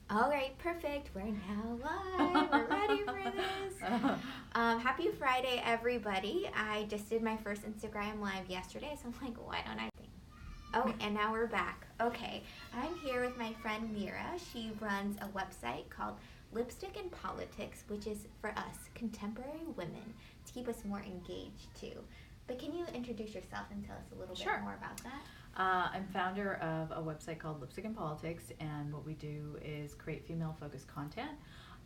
All right, perfect. We're now live. We're ready for this. Happy Friday, everybody. I just did my first Instagram live yesterday, so I'm like, why don't I think? Oh, and now we're back. Okay, I'm here with my friend Mira. She runs a website called Lipstick and Politics, which is for us, contemporary women, to keep us more engaged too. But can you introduce yourself and tell us a little bit more about that? I'm founder of a website called Lipstick and Politics, and what we do is create female-focused content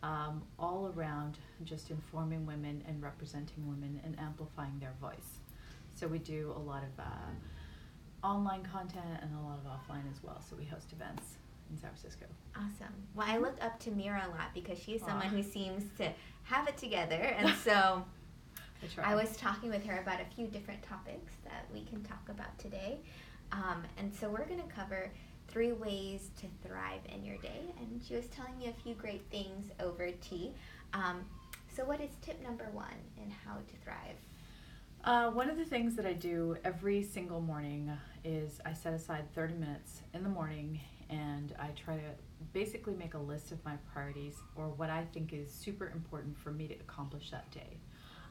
all around just informing women and representing women and amplifying their voice. So we do a lot of online content and a lot of offline as well. So we host events in San Francisco. Awesome. Well, I look up to Mira a lot because she's someone who seems to have it together, and so I was talking with her about a few different topics that we can talk about today. And so we're going to cover 3 ways to thrive in your day. And she was telling me a few great things over tea. So what is tip number 1 in how to thrive? One of the things that I do every single morning is I set aside 30 minutes in the morning and I try to basically make a list of my priorities or what I think is super important for me to accomplish that day.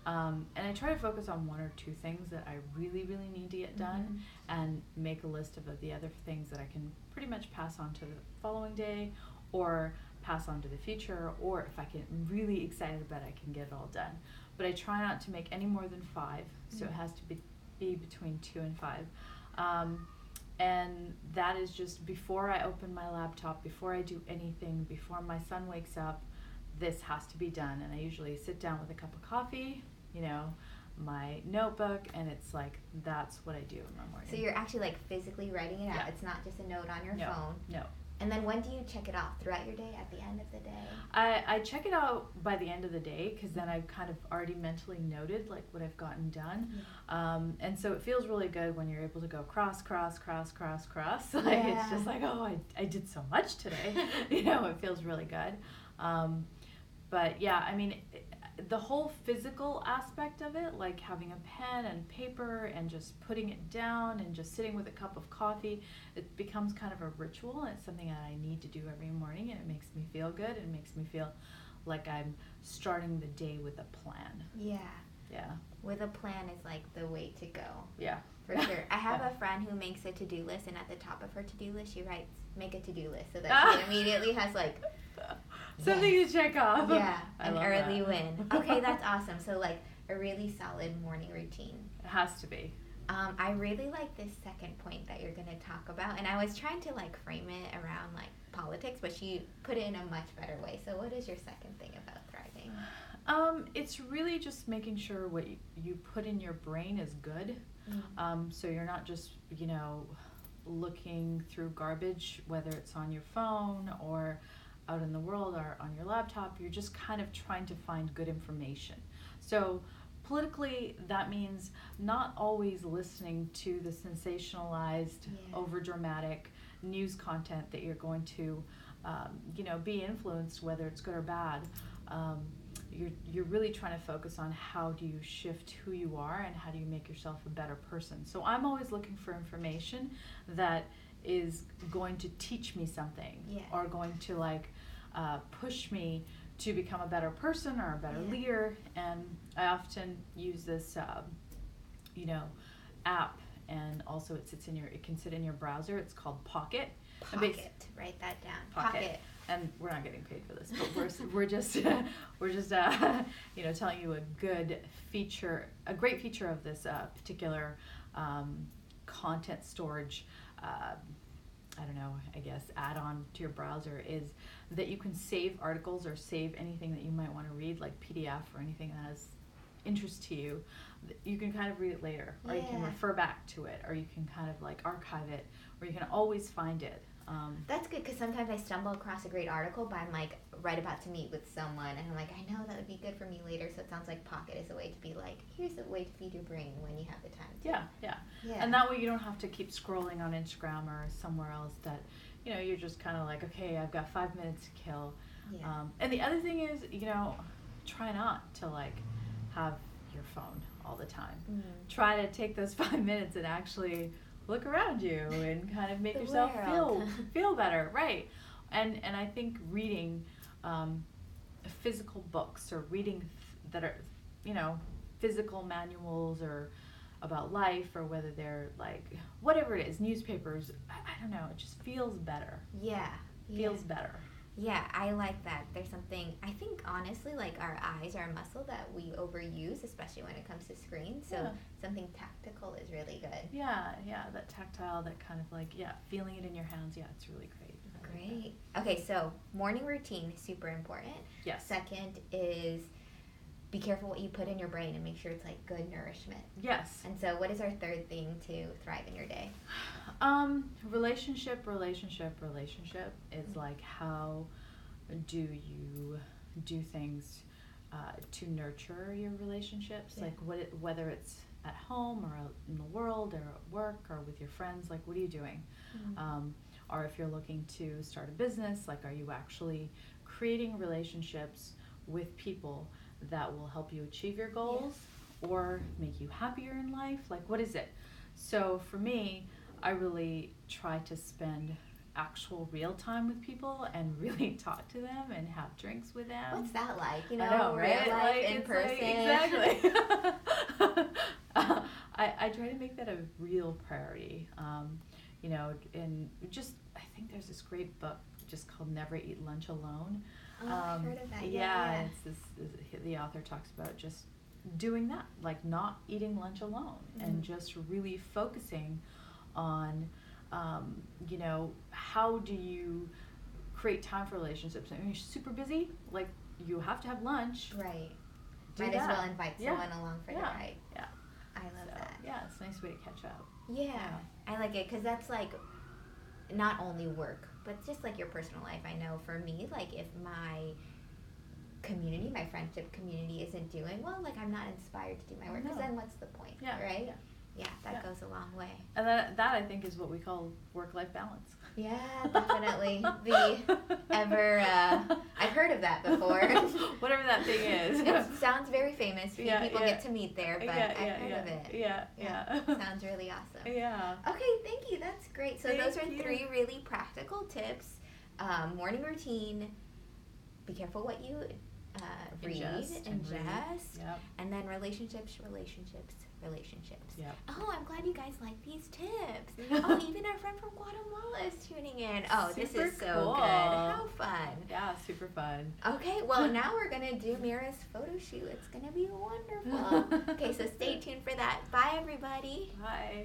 And I try to focus on 1 or 2 things that I really, really need to get done and make a list of the other things that I can pretty much pass on to the following day or pass on to the future, or if I get really excited about it, I can get it all done. But I try not to make any more than 5, so it has to be between 2 and 5. And that is just before I open my laptop, before I do anything, before my son wakes up, this has to be done. And I usually sit down with a cup of coffee, my notebook, and it's like that's what I do in the morning. So you're actually like physically writing it out. Yeah. It's not just a note on your phone. No. And then when do you check it off? Throughout your day? At the end of the day? I check it out by the end of the day because then I've kind of already mentally noted like what I've gotten done. And so it feels really good when you're able to go cross. Like it's just like, oh, I did so much today. It feels really good. But yeah, I mean, the whole physical aspect of it, like having a pen and paper and just putting it down and just sitting with a cup of coffee, it becomes kind of a ritual, and it's something that I need to do every morning, and it makes me feel good, and it makes me feel like I'm starting the day with a plan. Yeah. Yeah. With a plan is like the way to go. Yeah. For sure. I have a friend who makes a to-do list, and at the top of her to-do list, she writes, make a to-do list, so that she immediately has like something to check off. Yeah, an early win. Okay, that's awesome. So like a really solid morning routine. It has to be. I really like this second point that you're going to talk about, and I was trying to like frame it around like politics, but she put it in a much better way. So what is your second thing about thriving? It's really just making sure what you put in your brain is good. So you're not just, looking through garbage, whether it's on your phone or out in the world or on your laptop. You're just kind of trying to find good information. So politically, that means not always listening to the sensationalized, overdramatic news content that you're going to, be influenced, whether it's good or bad. You're really trying to focus on how do you shift who you are and how do you make yourself a better person. So I'm always looking for information that is going to teach me something or going to push me to become a better person or a better leader. And I often use this app, and also it can sit in your browser. It's called Pocket. Write that down. Pocket. And we're not getting paid for this, but we're just telling you a great feature of this particular content storage add-on to your browser is that you can save articles or save anything that you might want to read, like PDF or anything that has interest to you. You can kind of read it later, or you can refer back to it, or you can kind of archive it, or you can always find it. That's good, because sometimes I stumble across a great article, but I'm right about to meet with someone, and I'm like, I know that would be good for me later. So it sounds like Pocket is a way to be like, here's a way to feed your brain when you have the time to. Yeah. And that way you don't have to keep scrolling on Instagram or somewhere else that, you're just kind of like, okay, I've got 5 minutes to kill. And the other thing is, try not to have your phone all the time. Try to take those 5 minutes and actually look around you and kind of make yourself feel better, right? And I think reading physical books or reading that are, you know, physical manuals or about life, or whether they're like whatever it is, newspapers, I don't know, it just feels better. Yeah. Feels better. Yeah, I like that. There's something, I think honestly, like our eyes are a muscle that we overuse, especially when it comes to screens. So something tactical is really good. Yeah, that tactile, that kind of like, feeling it in your hands. Yeah, it's really great. Great. Okay, so morning routine, super important. Yes. Second is be careful what you put in your brain and make sure it's like good nourishment. Yes. And so what is our third thing to thrive in your day? Relationship is like, how do you do things to nurture your relationships? Like whether it's at home or out in the world or at work or with your friends, like what are you doing? Or if you're looking to start a business, like are you actually creating relationships with people that will help you achieve your goals or make you happier in life? Like what is it? So for me, I really try to spend actual real time with people and really talk to them and have drinks with them. What's that like? You I know, right? Real life, like, in person. Exactly. I try to make that a real priority. You know, and just, I think there's this great book just called Never Eat Lunch Alone. I've heard of that. It's the author talks about just doing that, like not eating lunch alone, and just really focusing on, you know, how do you create time for relationships? I mean, you're super busy, like you have to have lunch. Right. Do Might that. as well invite someone along for the ride. Yeah. I love that. Yeah, it's a nice way to catch up. Yeah. I like it because that's like not only work, but just like your personal life. I know for me, like if my community, my friendship community isn't doing well, like I'm not inspired to do my work, because then what's the point, right? Yeah, that goes a long way. And that I think is what we call work-life balance. Yeah, definitely. I've heard of that before. Whatever that thing is. It sounds very famous. Few people get to meet there, but I've heard of it. Yeah. Sounds really awesome. Yeah. Okay, thank you. That's great. So those are 3 really practical tips. Morning routine. Be careful what you ingest. And then relationships. Yep. Oh, I'm glad you guys like these tips. Oh, even our friend from Guatemala is tuning in. Oh, this is so cool. good. How fun. Yeah, super fun. Okay, well, now we're going to do Mira's photo shoot. It's going to be wonderful. Okay, so stay tuned for that. Bye, everybody. Bye.